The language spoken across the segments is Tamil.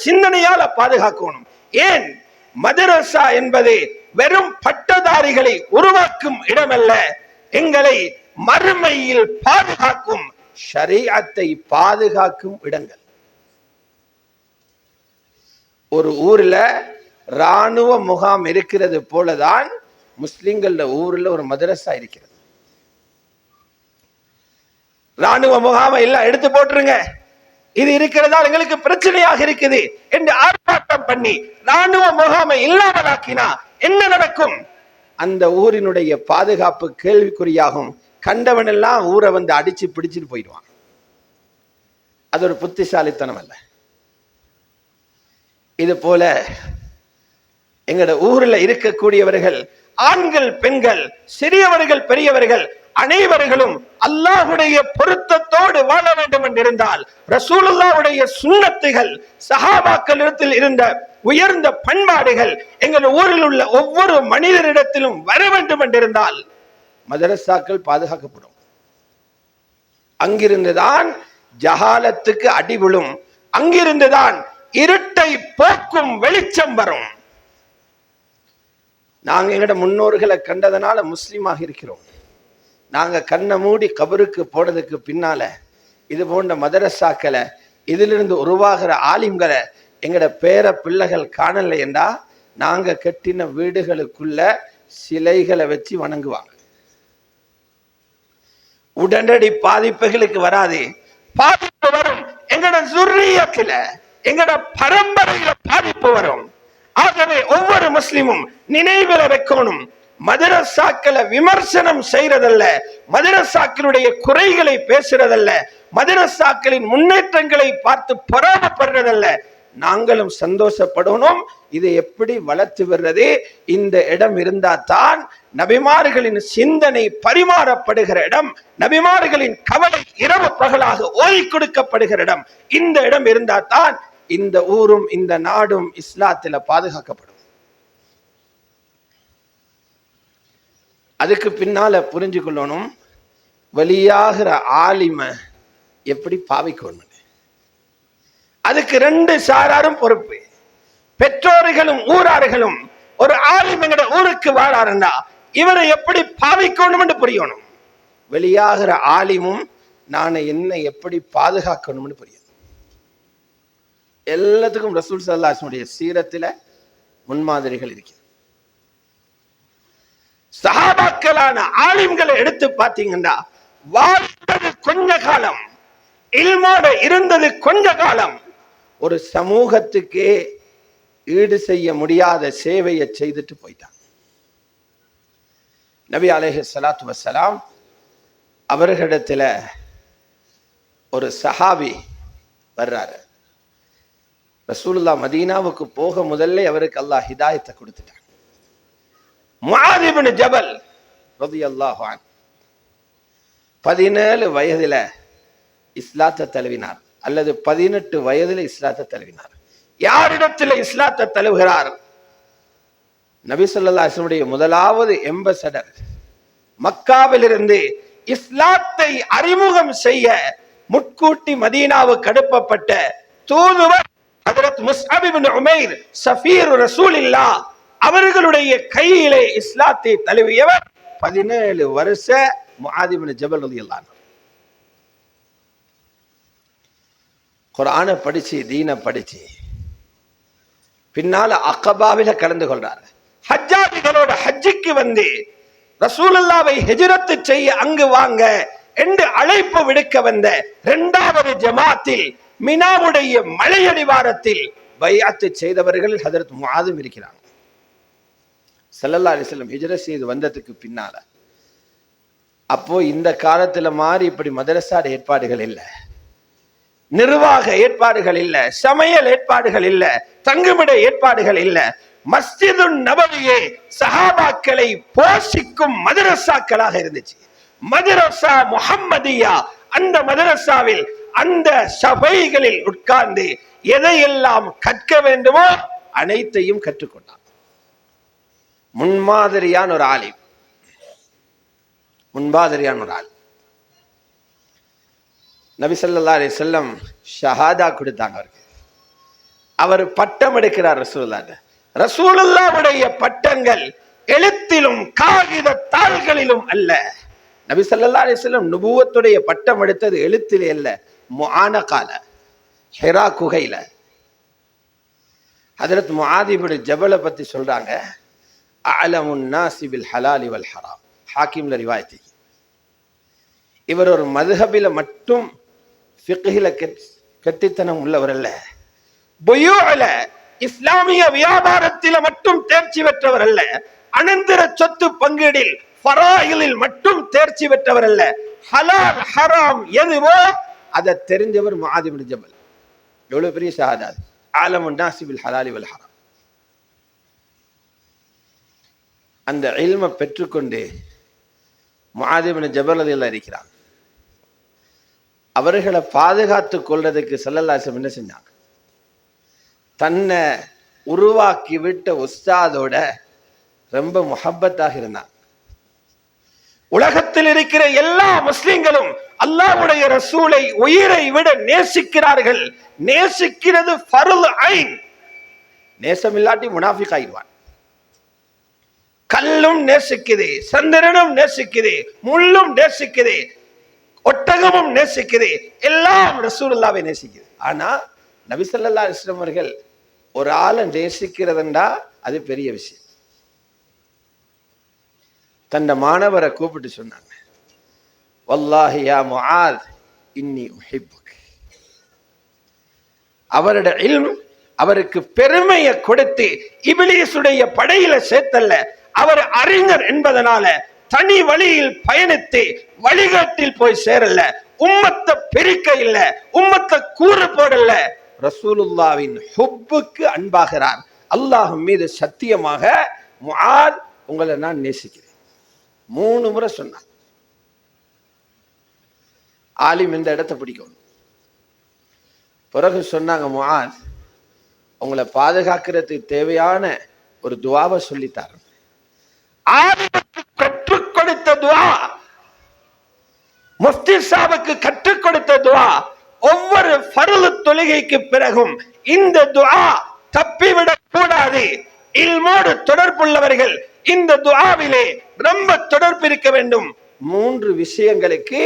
சிந்தனையால பாதுகாக்கணும். ஏன்? மதரசா என்பது வெறும் பட்டதாரிகளை உருவாக்கும் இடமல்ல, எங்களை மறுமையில் பாதுகாக்கும், ஷரீஅத்தை பாதுகாக்கும் இடங்கள். ஒரு ஊர்ல ராணுவ முகாம் இருக்கிறது போலதான் முஸ்லிம்கள ஊர்ல ஒரு மதரசா இருக்கிறது. ராணுவ முகாமை எல்லாம் எடுத்து போட்டுருங்க, இது இருக்கிறதா எங்களுக்கு பிரச்சனையாக இருக்குது என்று ஆர்ப்பாட்டம் பண்ணி ராணுவ முகாமை இல்லாமலாக்கினா என்ன நடக்கும்? அந்த ஊரினுடைய பாதுகாப்பு கேள்விக்குறியாகும். கண்டவன் எல்லாம் ஊரை வந்து அடிச்சு பிடிச்சிட்டு போயிடுவான். அது ஒரு புத்திசாலித்தனம் அல்ல. இது போல எங்கட ஊர்ல இருக்கக்கூடியவர்கள், ஆண்கள் பெண்கள், சிறியவர்கள் பெரியவர்கள் அனைவர்களும் அல்லாஹ்வுடைய பொருத்தத்தோடு வாழ வேண்டும் என்றிருந்தால், ரசூலுல்லாஹ்வுடைய சுன்னத்துகள், சஹாபாக்களிடத்தில் இருந்த உயர்ந்த பண்பாடுகள் எங்கள் ஊரில் உள்ள ஒவ்வொரு மனிதரிடத்திலும் வர வேண்டும் என்றிருந்தால் மதரசாக்கள் பாதுகாக்கப்படும். அங்கிருந்துதான் ஜஹாலத்துக்கு அடிவிழும், அங்கிருந்துதான் இருட்டை போக்கும் வெளிச்சம் வரும். நாங்க எங்கட முன்னோர்களை கண்டதனால முஸ்லீமாக இருக்கிறோம். நாங்க கண்ணை மூடி கபருக்கு போனதுக்கு பின்னால இது போன்ற மதரசாக்களை, இதிலிருந்து உருவாகிற ஆலிம்களை எங்கட பேர பிள்ளைகள் காணலை என்றா நாங்க கட்டின வீடுகளுக்குள்ள சிலைகளை வச்சு வணங்குவாங்க. உடனடி பாதிப்புகளுக்கு வராது, பாதிப்பு வரும். எங்கட சுர்ரியத்துல, எங்கட பரம்பரையில பாதிப்பு வரும். ஆகவே ஒவ்வொரு முஸ்லிமும் நினைவில் வைக்கணும், மதரசாக்களை விமர்சனம் செய்யறதல்ல, மதரசாக்களுடைய குறைகளை பேசுறதல்ல, மதரசாக்களின் முன்னேற்றங்களை பார்த்து பொறாமப்படுறதல்ல. நாங்களும் சந்தோஷப்படணும். இதை எப்படி வளர்த்து வர்றது? இந்த இடம் இருந்தா தான் நபிமார்களின் சிந்தனை பரிமாறப்படுகிற இடம், நபிமார்களின் கவலை இரவு பகலாக ஓதி கொடுக்கப்படுகிற இடம். இந்த இடம் இருந்தா தான் இந்த ஊரும் இந்த நாடும் இஸ்லாத்தில பாதுகாக்கப்படும். அதுக்கு பின்னால புரிஞ்சு கொள்ளணும், வெளியாகிற ஆலிம எப்படி பாவிக்கணும். அதுக்கு ரெண்டு சாராரும் பொறுப்பு, பெற்றோர்களும் ஊரார்களும். ஒரு ஆலிம் எங்கட ஊருக்கு வாழாருண்டா இவரை எப்படி பாவிக்கணும் என்று புரியணும். வெளியாகிற ஆலிமும் நான் என்ன எப்படி பாதுகாக்கணும்னு புரியும். எல்லாத்துக்கும் ரசூல் ஸல்லல்லாஹு அலைஹி வஸல்லம் சீரத்தில முன்மாதிரிகள் இருக்கு. சஹாபாக்களான ஆலிம்களை எடுத்து பார்த்தீங்கன்னா, வாழ்ந்தது கொஞ்ச காலம், இல்மோட இருந்தது கொஞ்ச காலம், ஒரு சமூகத்துக்கே ஈடு செய்ய முடியாத சேவையை செய்துட்டு போயிட்டான். நபி அலைஹிஸ்ஸலாத்து வஸ்ஸலாம் அவர்களிடத்துல ஒரு சஹாபி வர்றாரு. ரசூலுல்லாஹ் மதீனாவுக்கு போக முதல்ல அவருக்கு அல்லாஹ் ஹிதாயத்தை கொடுத்துட்டான். முஆத் இப்னு ஜபல் ரலியல்லாஹு அன்ஹு 17 வயதில இஸ்லாத்தை தழுவினார், அல்லது 18 வயதில் இஸ்லாத்தை தழுவினார். யாரிடத்தில் இஸ்லாத்தை தழுவுகிறார்? நபி ஸல்லல்லாஹு அலைஹி வஸல்லம் முதலாவது எம்பசடர், மக்காவிலிருந்து இஸ்லாத்தை அறிமுகம் செய்ய முட்கூட்டி மதீனாவுக்கு அனுப்பப்பட்ட தூதுவர் ஹஜ்ரத் முஸ்அப் இப்னு உமைர் சஃபீர் ரசூலில்லாஹ் அவர்களுடைய கையிலே இஸ்லாத்தை தழுவியவர் 17 வருஷ முஆத் இப்னு ஜபல் ரலியல்லாஹு அன்ஹு. குர்ஆனை படிச்சு, தீனை படிச்சு, பின்னால அகபாவில கலந்து கொள்றார். ஹஜ்ஜாஜிகளோட ஹஜ்ஜுக்கு வந்து ரசூலுல்லாவை ஹிஜ்ரத் செய்ய அங்கு வாங்க என்று அழைப்பு விடுக்க வந்த இரண்டாவது ஜமாத்தில் மினாவுடைய மலையடிவாரத்தில் பைஅத் செய்தவர்கள் ஹஜ்ரத் முஆதும் இருக்கிறாங்க. ஸல்லல்லாஹு அலைஹி வஸல்லம் ஹிஜ்ரத் செய்து வந்ததுக்கு பின்னால, அப்போ இந்த காலத்துல மாதிரி இப்படி மதரசா ஏற்பாடுகள் இல்லை, நிர்வாக ஏற்பாடுகள் இல்ல, சமையல் ஏற்பாடுகள் இல்ல, தங்குமிட ஏற்பாடுகள் இல்ல. மஸ்ஜிது நபவியே சஹாபாக்களை போஷிக்கும் மதரசாக்களாக இருந்துச்சு. மதரசா முஹம்மதியா, அந்த மதரசாவில் அந்த சபைகளில் உட்கார்ந்து எதையெல்லாம் கற்க வேண்டுமோ அனைத்தையும் கற்றுக்கொண்டார். முன்மாதிரியான ஒரு ஆலிம், முன்மாதிரியான ஒரு ஆலிம். நபி ஸல்லல்லாஹு அலைஹி வஸல்லம் ஷஹாதா கொடுத்தாங்க அவருக்கு. அவர் பட்டம் எடுக்கிறார் ரசூலுல்லாஹ். ரசூலுல்லாஹ்வுடைய பட்டங்கள் எழுத்திலும் காகித தாள்களிலும் அல்ல. நபி ஸல்லல்லாஹு அலைஹி வஸல்லம் நுபுவத்துடைய பட்டம் எடுத்தது எழுத்திலே அல்ல, முஆனகால, ஹிரா குகையில. ஹஜ்ரத் முஆத் இப்னு ஜபல பத்தி சொல்றாங்க, அஅலமுன் நாஸி பில் ஹலாலி வல் ஹராம், ஹாக்கிம்ல ரிவாயத்தி. இவர் ஒரு மதுஹபில மட்டும் ஃபிக்ஹில கெட்டித்தனம் உள்ளவர் அல்ல, புயூஅல இஸ்லாமிய வியாபாரத்தில மட்டும் தேர்ச்சி பெற்றவர் அல்ல, அனந்தர சொத்து பங்கீடில் ஃபராயிலில் மட்டும் தேர்ச்சி பெற்றவர் அல்ல, ஹலால் ஹராம் எதுவோ அதை தெரிஞ்சவர் முஆத் இப்னு ஜபல். எவ்வளவு பெரிய ஷஹாதா! ஆலமுன் நாஸி பில் ஹலாலி வல் ஹராம். அந்த இல்மை பெற்றுக்கொண்டு முஆத் இப்னு ஜபல் ரலியல்லாஹு இருக்கிறாங்க. அவர்களை பாதுகாத்துக் கொள்றதுக்கு ஸல்லல்லாஹு அலைஹி வஸல்லம் என்ன செஞ்சாங்க? தன்னை உருவாக்கி விட்ட உஸ்தாதோட ரொம்ப முஹப்பத்தாக இருந்தாங்க. உலகத்தில் இருக்கிற எல்லா முஸ்லிம்களும் அல்லாஹ்வுடைய ரசூலை உயிரை விட நேசிக்கிறார்கள். நேசிக்கிறது ஃபர்ல் ஐன். நேசம் இல்லாட்டி முனாஃபிக் ஆயிடுவான். கல்லும் நேசிக்குது, சந்திரனும் நேசிக்குது, முள்ளும் நேசிக்குது, ஒட்டகமும் நேசிக்குது, எல்லாம் ரசூலுல்லாஹ்வை நேசிக்குது. ஆனா நபி ஸல்லல்லாஹு அலைஹி வஸல்லம் அவர்கள் ஒரு ஆளை நேசிக்கிறதுண்டா அது பெரிய விஷயம். தன்னை மாணவரை கூப்பிட்டு சொன்னாங்க, வல்லாஹி யா முஆத் இன்னி உஹிப்புக். அவருடைய இல்ம் அவருக்கு பெருமையை கொடுத்து இப்லீசுடைய படையில சேர்த்தல்ல, அவர் அறிஞர் என்பதனால தனி வழியில் பயணித்து வழிகாட்டில் போய் சேரல, உம்மத்தை பிரிக்க இல்ல, உம்மத்தை கூறு போடல, ரசூலுல்லாவின் ஹுப்புக்கு அன்பாகிறார். அல்லாஹ் மீது சத்தியமாக முஆத் உங்களை நான் நேசிக்கிறேன் 3 முறை சொன்னார். ஆலிம் இந்த இடத்தை பிடிக்கும். பிறகு சொன்னாங்க, முஆத் உங்களை பாதுகாக்கிறதுக்கு தேவையான ஒரு துஆவை சொல்லித்தார். ஆலிமுக்கு கற்றுக் கொடுத்த துஆ, முஃப்தி சாஹிபுக்கு கற்றுக் கொடுத்த துஆ, ஒவ்வொரு ஃபர்லு தொழுகைக்கு பிறகும் இந்த துஆ தப்பிவிடக் கூடாது. இல்மோடு தொடர்புள்ளவர்கள் இந்த துஆவிலே ரொம்ப தொடர்பு இருக்க வேண்டும். 3 விஷயங்களுக்கு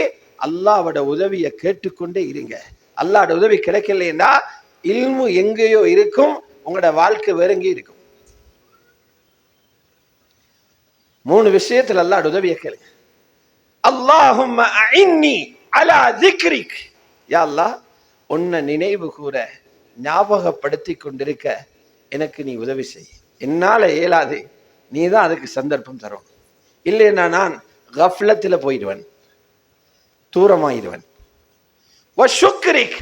அல்லாஹ்வோட உதவியை கேட்டுக்கொண்டே இருங்க. அல்லாஹ்வோட உதவி கிடைக்கலைன்னா இல்மு எங்கேயோ இருக்கும், உங்களோட வாழ்க்கை வேறெங்கே இருக்கும். 3 விஷயத்துல அல்லாஹ்வோட உதவியை கேளுங்க. அல்லாஹும்ம அஇன்னி அலா ذிக்ரிக். யா அல்லாஹ், உன்னை நினைவு கூற, ஞாபகப்படுத்தி கொண்டிருக்க எனக்கு நீ உதவி செய். என்னால இயலாது, நீ தான் அதுக்கு சந்தர்ப்பம் தரும். இல்லைன்னா நான் கஃப்லத்துல போயிடுவேன், தூரமாயிடுவேன். வஷுக்ரிக்,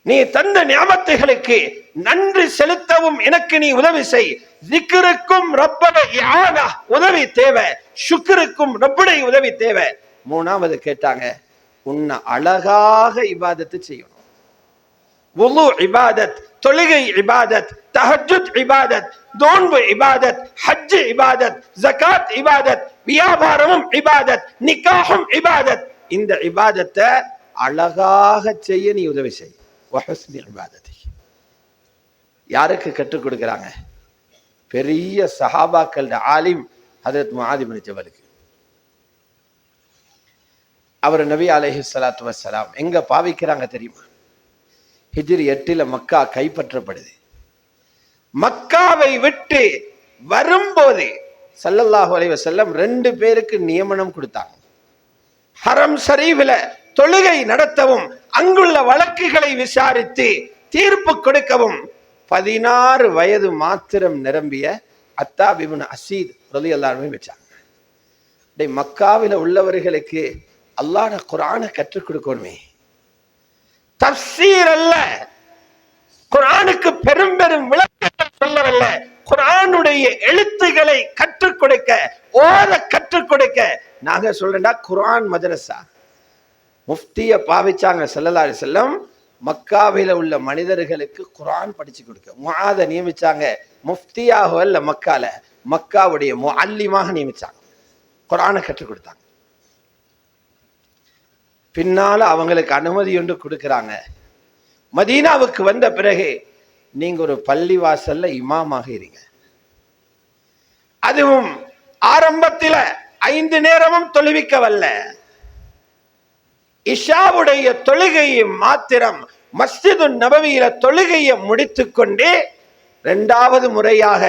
நீ தந்த நியாமத்துகளுக்கு நன்றி செலுத்தவும் எனக்கு நீ உதவி செய். ذிக்ருக்கும் ரப்பட இஆனா, உதவி தேவை. ஷுக்ருக்கும் ரப்புடைய உதவி தேவை. 3வது கேட்டாங்க, உன்னை அழகாக இபாதத்து செய்யணும். வுது இபாதத், தொழுகை இபாதத், தஹஜ்ஜுத் இபாதத், நோன்பு இபாதத், ஹஜ் இபாதத், ஜகாத் இபாதத், வியாபாரமும் இபாதத், நிக்காஹும் இபாதத். இந்த இபாதத்தை அழகாக செய்ய நீ உதவி செய். வஹுஸ்னி இபாதத்தி. யாருக்கு கற்றுக் கொடுக்கிறாங்க? பெரிய சஹாபாக்கள் ஆலிம் ஹஜ்ரத் முஆத் இப்னு ஜபலுக்கு. அவர் நபி அலைஹிஸ்ஸலாத்து வஸ்ஸலாம் எங்க பாவிக்கிறாங்க தெரியுமா? ஹிஜ்ரி 8 மக்கா கைப்பற்றப்படுது. மக்காவை விட்டு வரும்போது ஸல்லல்லாஹு அலைஹி வஸல்லம் 2 பேருக்கு நியமனம் கொடுத்தாங்க. ஹரம் ஷரீஃபில தொழுகை நடத்தவும், அங்குள்ள வழக்குகளை விசாரித்து தீர்ப்பு கொடுக்கவும் 16 வயது மாத்திரம் நிரம்பிய அத்தாப் இப்னு அஸீத் ரலியல்லாஹு அன்ஹு வச்சாங்க. மக்காவில உள்ளவர்களுக்கு அல்லாஹ்வுடைய குர்ஆனை கற்றுக் கொடுக்கணுமே. தஃப்சீர் அல்ல, குர்ஆனுக்கு பெரும் பெரும் விளக்கங்கள் சொல்லவல்ல, குர்ஆனுடைய எழுத்துக்களை கற்றுக் கொடுக்க, ஓத கற்றுக் கொடுக்க. நாங்க சொல்றேன்டா குர்ஆன் மதரசா. முஃப்திய பாவிச்சாங்க ஸல்லல்லாஹு அலைஹி வஸல்லம், மக்காவில உள்ள மனிதர்களுக்கு குர்ஆன் படிச்சு கொடுக்க. முஆத நியமிச்சாங்க முஃப்தியாக அல்ல, மக்கால மக்காவுடைய முஅல்லிமாக நியமிச்சாங்க. குர்ஆனை கற்றுக் கொடுத்தாங்க. பின்னால அவங்களுக்கு அனுமதி ஒன்று கொடுக்கிறாங்க. மதீனாவுக்கு வந்த பிறகு நீங்க ஒரு பள்ளி வாசல்ல இமாமாக இருங்க. அதுவும் ஆரம்பத்தில் 5 நேரமும் தொழுவிக்கவல்ல, இஷாவுடைய தொழுகையை மாத்திரம் மஸ்ஜிது நபவியில தொழுகையை முடித்துக் கொண்டு 2வது முறையாக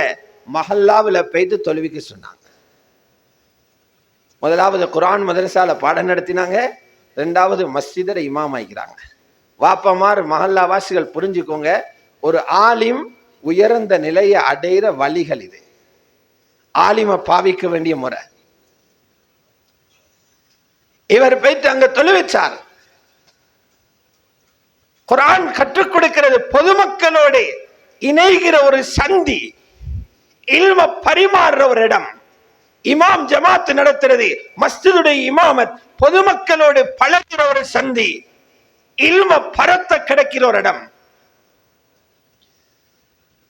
மஹல்லாவில் போய்த்து தொழுவிக்க சொன்னாங்க. முதலாவது குர்ஆன் மதரசால பாடம் நடத்தினாங்க, 2வது மஸ்ஜிதில் இமாம் ஆகிக்கிறாங்க. வாப்பமார் மஹல்லா வாசிகள் புரிஞ்சுக்கோங்க, ஒரு ஆலிம் உயர்ந்த நிலையை அடைகிற வழிகள் இது. ஆலிம பாவிக்க வேண்டிய முறை. இவர் போயிட்டு அங்க தொழுவிச்சார். குர்ஆன் கற்றுக் கொடுக்கிறது பொதுமக்களோடு இணைகிற ஒரு சந்தி, இல்ம பரிமாறுற ஒரு இடம். இமாம் ஜமாத் நடத்துறது, மஸ்ஜிதுடைய இமாமத் பொதுமக்களோடு பழகிற ஒரு சந்தி, இல்ம பரத்த கிடைக்கிற ஒரு இடம்.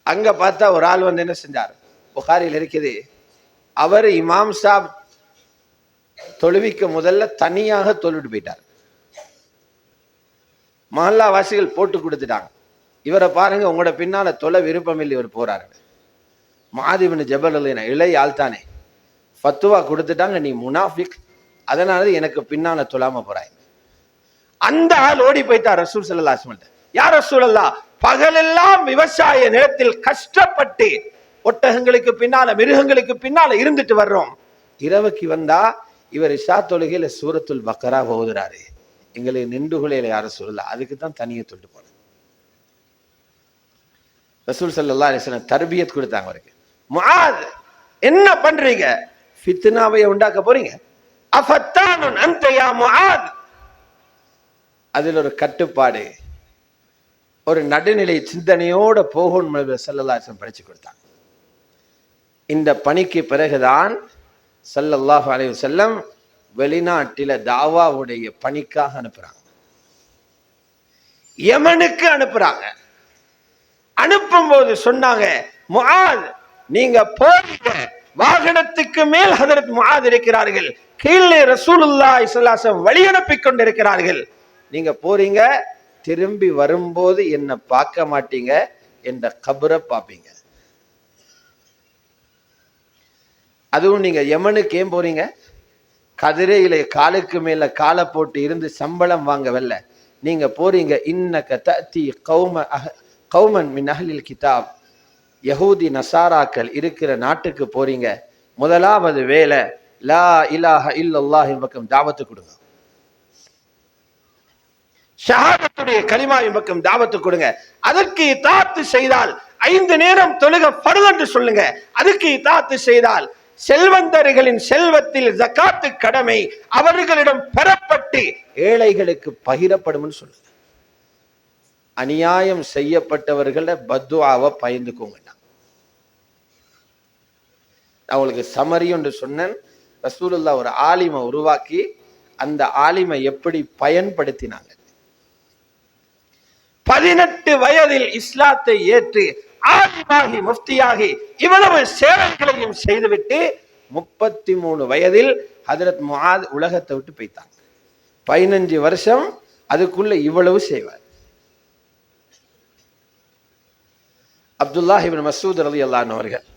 அங்க பார்த்தா ஒரு ஆள் வந்து என்ன செஞ்சார், புகாரில் இருக்குது, அவர் இமாம் சாப் தொழுவிக்க முதல்ல தனியாக தொழுவிட்டு போயிட்டார். மஹல்லா வாசிகள் போட்டு கொடுத்துட்டாங்க, இவரை பாருங்க உங்களோட பின்னால தொலை விருப்பம் இல்லை, இவர் போறாரு. முஆத் இப்னு ஜபல் இளைய ஆள் தானே, ஃபத்துவா கொடுத்துட்டாங்க, நீ முனாஃபிக், அதனால எனக்கு பின்னால தொழாம போறாய். அந்த ஆள் ஓடி போயிட்டார் ரசூல் ஸல்லல்லாஹு அலைஹி வஸல்லம். யா ரசூலல்லாஹ், பகலெல்லாம் விவசாய நிலத்தில் கஷ்டப்பட்டு ஒட்டகங்களுக்கு பின்னால மிருகங்களுக்கு பின்னால இருந்துட்டு வர்றோம், இரவுக்கு வந்தா இவர் இஷா தொழுகையில சூரத்துல் பக்கரா ஓதுறாரு, எங்களுக்கு நின்றுகுலையில யாரும் சொல்லல, அதுக்கு தான் தனியை தொட்டு போன. ரசூல் ஸல்லல்லாஹு அலைஹி வஸல்லம் தர்பியத் கொடுத்தாங்க அவருக்கு. முஆத் என்ன பண்றீங்க, ஃபித்னாவை உண்டாக்க போறீங்க, அஃபத்தானுன் அன்த யா முஆத். அதில் ஒரு கட்டுப்பாடு, ஒரு நடுநிலை சிந்தனையோட போகணும் ஸல்லல்லாஹு அலைஹி வஸல்லம் படிச்சு கொடுத்தாங்க. இந்த பணிக்கு பிறகுதான் ஸல்லல்லாஹு அலைஹி வஸல்லம் வெளிநாட்டில தாவாவுடைய பணிக்காக அனுப்புறாங்க, யமனுக்கு அனுப்புறாங்க. அனுப்பும் போது சொன்னாங்க, முஆத் நீங்க போறீங்க, வாகனத்துக்கு மேல் ஹஜரத் முஆத் இருக்கிறார்கள், கீழே ரசூலுல்லாஹி ஸல்லல்லாஹு அலைஹி வஸல்லம் வழி அனுப்பி கொண்டிருக்கிறார்கள், நீங்க போறீங்க, திரும்பி வரும்போது என்ன பார்க்க மாட்டீங்க, என்ற கபரை பார்ப்பீங்க. அதுவும் நீங்க யமனுக்கு ஏன் போறீங்க, கதிரையில காலுக்கு மேல காலை போட்டு இருந்து சம்பளம் வாங்கவல்ல, நீங்க போறீங்க இன்னக தஅதி கௌமன் மின் அஹ்லில் கிதாப், யஹூதி நசாராக்கள் இருக்கிற நாட்டுக்கு போறீங்க, முதலாவது வேலை லா இலாஹ இல்லல்லாஹ் பக்கம் தாவத்து கொடுங்க, ஷஹாதத்துடைய கலிமாவின் பக்கம் தாவத்து கொடுங்க. அதற்கு இத்தாத்து செய்தால் 5 நேரம் தொழுக ஃபர்து என்று சொல்லுங்க. அதுக்கு இத்தாத்து செய்தால் செல்வந்தர்களின் செல்வத்தில் ஜகாத்து கடமை அவர்களிடம் பெறப்பட்டு ஏழைகளுக்கு பகிரப்படும் சொல்லுங்க. அநியாயம் செய்யப்பட்டவர்கள பத்துவாவை பயந்துக்கோங்க. நான் உங்களுக்கு சமரி என்று சொன்னேன். ரசூலுல்லாஹ் ஒரு ஆலிமை உருவாக்கி அந்த ஆலிமை எப்படி பயன்படுத்தினாங்க. 18 வயதில் இஸ்லாத்தை ஏற்று ஆலிமாகி முஃப்தியாகி இவ்வளவு சேவைகளையும் செய்துவிட்டு 33 வயதில் ஹஜரத் முஆத் உலகத்தை விட்டு போய்த்தாங்க. 15 வருஷம் அதுக்குள்ள இவ்வளவு செய்வார். அப்துல்லாஹ் இப்னு மஸ்ஊத் ரலியல்லாஹு அன்ஹு அவர்கள்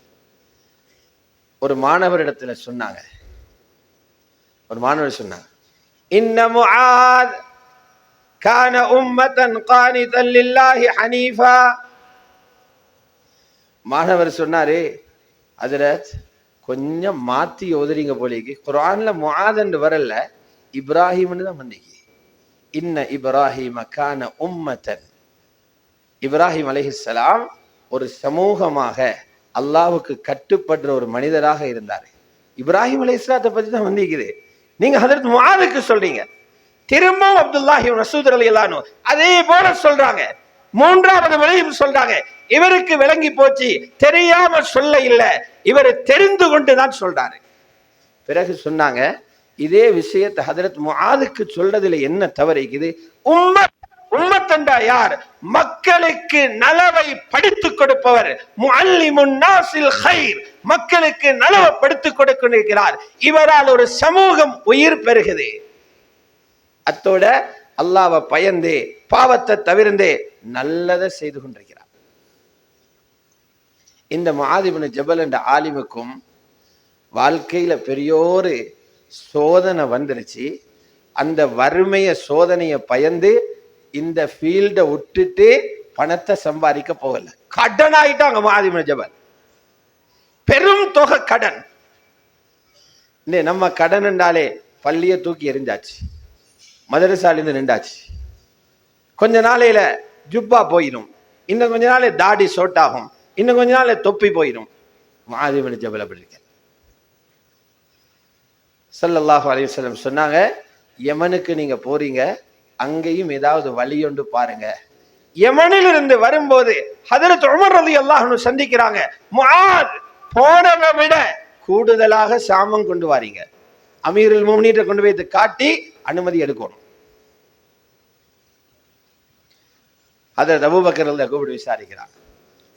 ஒரு மாணவரிடத்துல சொன்னாங்க, ஒரு மாணவர் சொன்னாங்க, இன்ன முஆத் கான உம்மத்தன் கானிதன் லில்லாஹி ஹனீஃபா. மாணவர் சொன்னாரு, ஹஜ்ரத் கொஞ்சம் மாத்தி ஓதுறீங்க போலிக்கு, குர்ஆன்ல முஆத் என்று வரல, இப்ராஹிம்னு தான் வந்தீங்க. இன்ன இப்ராஹிம கான உம்மத்தன், இப்ராஹிம் அலைஹிஸ்ஸலாம் ஒரு சமூகமாக அல்லாஹ்வுக்கு கட்டுப்படுற ஒரு மனிதராக இருந்தார். இப்ராஹிம் அலைஹிஸ்ஸலாத்தை பத்தி தான் வந்திருக்குது, நீங்க ஹஜ்ரத் முஆதுக்கு சொல்றீங்க. திரும்பவும் அப்துல்லாஹ் இப்னு மஸ்ஊத் ரலியல்லாஹு அன்ஹு அதே போல சொல்றாங்க. 3வது முறையும் சொல்றாங்க. இவருக்கு விளங்கி போச்சு, தெரியாம சொல்ல இல்ல, இவர் தெரிந்து கொண்டுதான் சொல்றாரு. பிறகு சொன்னாங்க, இதே விஷயத்தை ஹஜ்ரத் முஆதுக்கு சொல்றதுல என்ன தவறு இருக்குது? உம்மத்தண்டா யார்? மக்களுக்கு நலவை படித்துக் கொடுப்பவர். முஅல்லிமுன் நாஸில் கைர், மக்களுக்கு நலவை படித்துக் கொடுக்கிறார். இவரால் ஒரு சமூகம் உயிர் பெறுகிறது. அத்தோட அல்லாஹ்வை பயந்து பாவத்தை தவிர்ந்து நல்லதை செய்து கொண்டிருக்கிறார். இந்த முஆத் இப்னு ஜபல் என்ற ஆலிமுக்கும் வாழ்க்கையில பெரியோரு சோதனை வந்துருச்சு. அந்த வறுமைய சோதனையை பயந்து இந்த ஃபீல்டை விட்டுட்டு பணத்தை சம்பாதிக்க போகல. கடன் ஆயிட்டாங்க முஆத் இப்னு ஜபல். பெரும் தொகை கடன். நம்ம கடன் என்றாலே பள்ளியை தூக்கி எரிஞ்சாச்சு, மதரசாலிருந்து நின்றாச்சு. கொஞ்ச நாளையில ஜுப்பா போயிடும், இன்னும் கொஞ்ச நாள் தாடி சோட்டாகும், இன்னும் கொஞ்ச நாள் தொப்பி போயிடும். முஆத் இப்னு ஜபல் அப்படி இருக்க. ஸல்லல்லாஹு அலைஹி வஸல்லம் சொன்னாங்க, யமனுக்கு நீங்க போறீங்க, அங்கேயும் ஏதாவது வழி ஒன்று பாருங்க. யமனில் இருந்து வரும்போது ஹஜ்ரத் உமர் ரலியல்லாஹு அன்ஹு சந்திக்கிறாங்க. முஆத், போனதை விட கூடுதலாக சாமம் கொண்டு வாரீங்க, அமீருல் முஃமினீன் கொண்டு போய் காட்டி அனுமதி எடுக்கணும். ஹஜ்ரத் அபூபக்கர் ரலியல்லாஹு கூப்பிட்டு விசாரிக்கிறாங்க.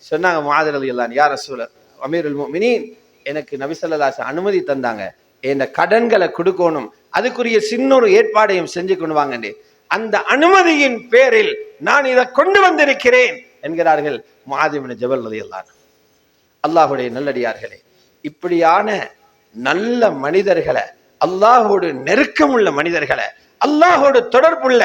சொன்னாங்க முஆத் ரலியல்லாஹு அன்ஹு, யா ரசூலல்லாஹ், அமீருல் முஃமினீன் எனக்கு நபி ஸல்லல்லாஹு அலைஹி வஸல்லம் அனுமதி தந்தாங்க, இந்த கடன்களை கொடுக்கணும், அதுக்குரிய சின்னொரு ஏற்பாடையும் செஞ்சு கொண்டு வாங்க. அந்த அனுமதியின் பேரில் நான் இதை கொண்டு வந்திருக்கிறேன் என்கிறார்கள் முஆத் இப்னு ஜபல் ரலியல்லாஹு அன்ஹு. அல்லாஹ்வுடைய நல்லடியார்களே, இப்படியான நல்ல மனிதர்களை, அல்லாஹ்வோடு நெருக்கமுள்ள மனிதர்களை, அல்லாஹ்வோடு தொடர்புள்ள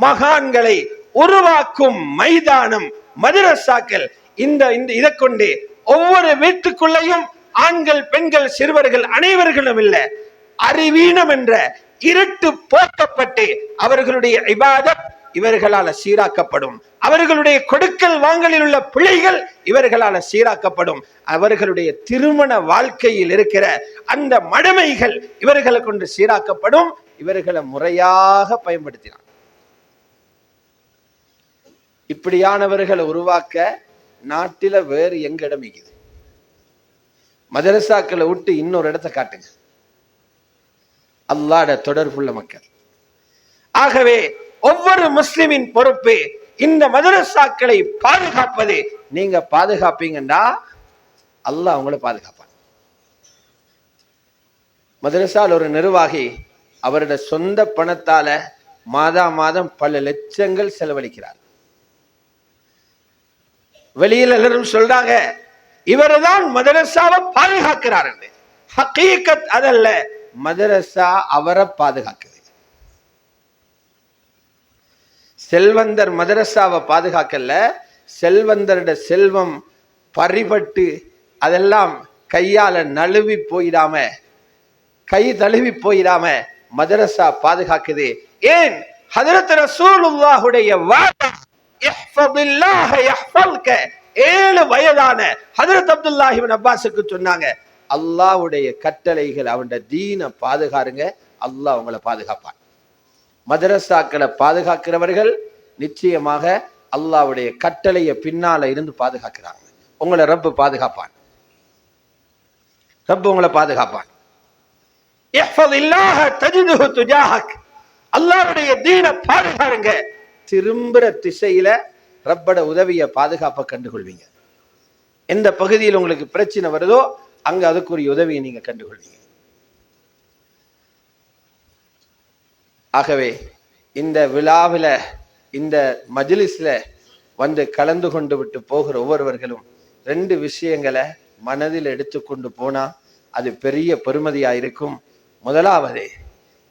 மகான்களை உருவாக்கும் மைதானம் மதரசாக்கள். இதை கொண்டு ஒவ்வொரு வீட்டுக்குள்ளேயும் ஆண்கள், பெண்கள், சிறுவர்கள் அனைவர்களும் இல்ல, அறிவீனம் என்ற இருட்டு போக்கப்பட்டு அவர்களுடைய இபாதத் இவர்களால சீராக்கப்படும். அவர்களுடைய கொடுக்கல் வாங்கலில் உள்ள பிழைகள் இவர்களால சீராக்கப்படும். அவர்களுடைய திருமண வாழ்க்கையில் இருக்கிற அந்த மடமைகள் இவர்களை கொண்டு சீராக்கப்படும். இவர்களை முறையாக பயன்படுத்தினார். இப்படியானவர்களை உருவாக்க நாட்டில வேறு எங்க இடம் இருக்குது? மதரசாக்களை விட்டு இன்னொரு இடத்தை காட்டுங்க. அல்லாஹ்வோட தொடர்புள்ள மக்கள். ஆகவே ஒவ்வொரு முஸ்லிமின் பொறுப்பு இந்த மதரசாக்களை பாதுகாப்பது. நீங்க பாதுகாப்பீங்கன்னா அல்லாஹ் உங்களை பாதுகாப்பான். மதரசால் ஒரு நிர்வாகி அவருடைய சொந்த பணத்தால மாதா மாதம் பல லட்சங்கள் செலவழிக்கிறார். வெளியில் எல்லாரும் சொல்றாங்க, இவர்தான் மதரசாவை பாதுகாக்கிறார் என்று. ஹகீகத் அதல்ல, மதரசா அவரை பாதுகாக்குது. செல்வந்தர் மதரசாவை பாதுகாக்கல, செல்வந்தருடைய செல்வம் பறிபட்டு அதெல்லாம் கையால நழுவி போயிடாம, கை தழுவி போயிடாம மதரசா பாதுகாக்குது. ஏன்? ஹஜ்ரத் ரசூலுல்லாஹுடைய வாதா, இஹ்ஃபதில்லாஹ யஹ்ஃபல்க, 7 வயதான ஹஜ்ரத் அப்துல்லாஹ் இப்னு அப்பாஸுக்கு சொன்னாங்க, அல்லாஹ்வுடைய கட்டளைகள், அவனுடைய தீனை பாதுகாருங்க, அல்லாஹ் உங்களை பாதுகாப்பான். மதரசாக்களை பாதுகாக்கிறவர்கள் நிச்சயமாக அல்லாஹ்வுடைய கட்டளையை பின்னால இருந்து பாதுகாக்கிறாங்க. உங்களை ரப்பு பாதுகாப்பான். ரப்பு உங்களை பாதுகாப்பான். இஹ்ஃபதில்லாஹ தஜிதுஹு துஜாஹக், அல்லாஹ்வுடைய தீனை பாதுகாருங்க, திரும்புற திசையில ரப்பட உதவியை பாதுகாப்ப கண்டுகொள்வீங்க. எந்த பகுதியில் உங்களுக்கு பிரச்சனை வருதோ அங்க அதுக்குரிய உதவியை நீங்க கண்டுகொள்வீங்க. ஆகவே இந்த விழாவில, இந்த மஜ்லிஸ்ல வந்து கலந்து கொண்டு விட்டு போகிற ஒவ்வொருவர்களும் 2 விஷயங்களை மனதில் எடுத்துக்கொண்டு போனா அது பெரிய பெருமதியா இருக்கும். முதலாவது,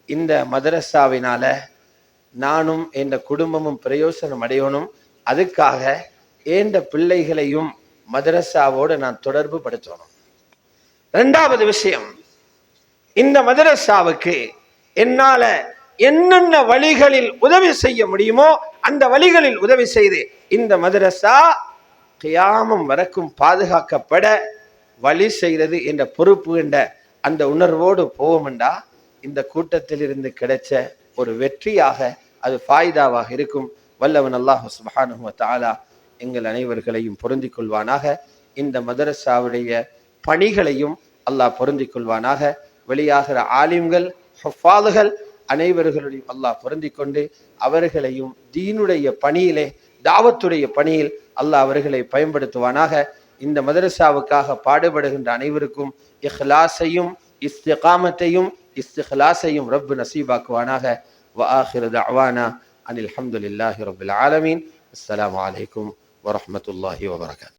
இந்த மதரசாவினால நானும் என் குடும்பமும் பிரயோசனம் அடையணும். அதுக்காக ஏண்ட பிள்ளைகளையும் மதரசாவோடு நான் தொடர்பு படுத்தணும். 2வது விஷயம், இந்த மதரசாவுக்கு என்னால என்னென்ன வழிகளில் உதவி செய்ய முடியுமோ அந்த வழிகளில் உதவி செய்து இந்த மதரசா கியாமம் வரைக்கும் பாதுகாக்கப்பட வழி செய்கிறது என்ற பொறுப்பு என்ற அந்த உணர்வோடு போவோம்டா இந்த கூட்டத்தில் இருந்து கிடைச்ச ஒரு வெற்றியாக அது ஃபாயிதாவாக இருக்கும். வல்லவன் அல்லாஹ் சுப்ஹானஹு வ தஆலா எங்கள் அனைவர்களையும் பொருந்திக் கொள்வானாக. இந்த மதரசாவுடைய பணிகளையும் அல்லாஹ் பொருந்திக் கொள்வானாக. வெளியாகிற ஆலிம்கள், ஹுஃபாதுகள் அனைவர்களையும் அல்லாஹ் பொருந்திக் கொண்டு அவர்களையும் தீனுடைய பணியிலே, தாவத்துடைய பணியில் அல்லாஹ் அவர்களை பயன்படுத்துவானாக. இந்த மதரசாவுக்காக பாடுபடுகின்ற அனைவருக்கும் இஹ்லாஸையும் இஸ்திகாமத்தையும் இஸ்திக்லாஸையும் ரப்பு நசீபாக்குவானாக. வ ஆகிரு தஅவானா அனில் ஹம்துலில்லாஹி ரப்பில் ஆலமீன். அஸ்ஸலாமு அலைக்கும் வரஹ்மத்துல்லாஹி வபரகாத்துஹு.